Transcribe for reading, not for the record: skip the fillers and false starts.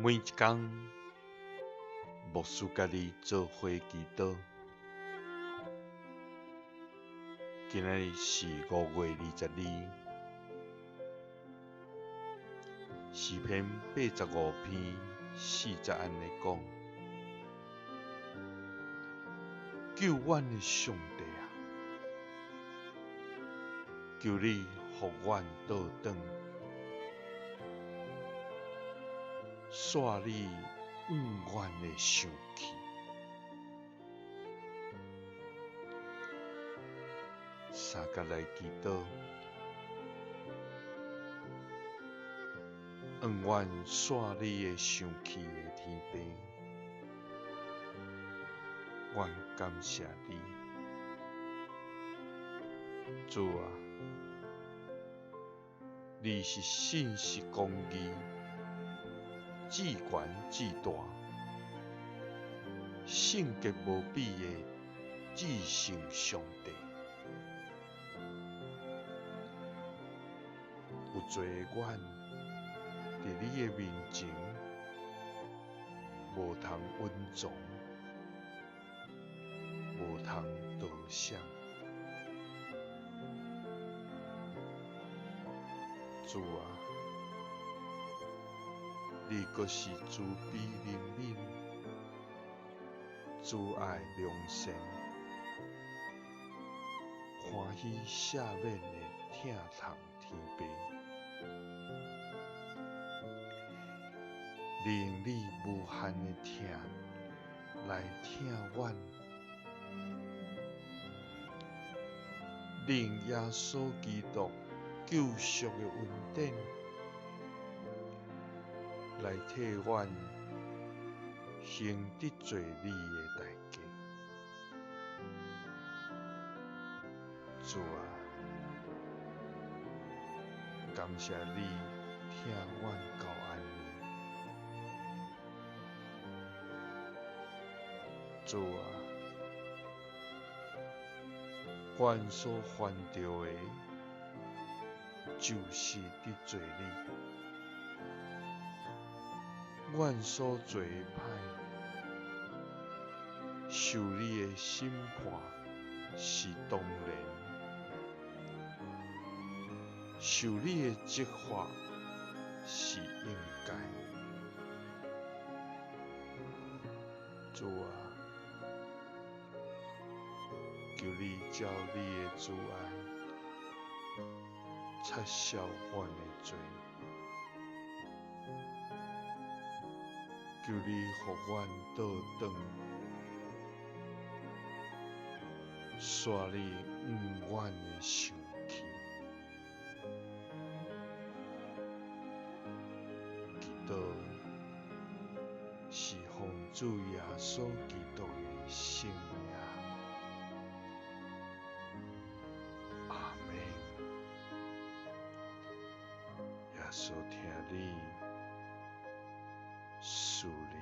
每一天，牧师家己做伙祈祷。今仔日是5月22，诗篇85篇40安尼讲：救阮的上帝啊，求你互阮倒转，煞你阮的生气。三甲来祈祷，阮煞你的生气的天父，阮感谢你，主啊，你是信实公义、至权至大、圣洁无比的至圣上帝。有罪的阮，伫你的面前，无通稳重，无通倒闪。主啊，你阁是慈悲怜悯、慈爱良善、欢喜赦免的疼痛天父。你用你无限的疼来疼阮，你用耶稣基督救赎的恩典来替阮行得罪你的代价。主啊，感谢你听阮到安尼。主啊，阮所犯着的，就是得罪你；阮所做的歹，受你的审判是当然，受你的责罚是应该。主啊，求你照你的慈爱，撤销阮的罪。求你互阮倒转，煞你阮的生气。祈祷是奉主耶稣基督的圣名。阿们。耶稣听你，赐你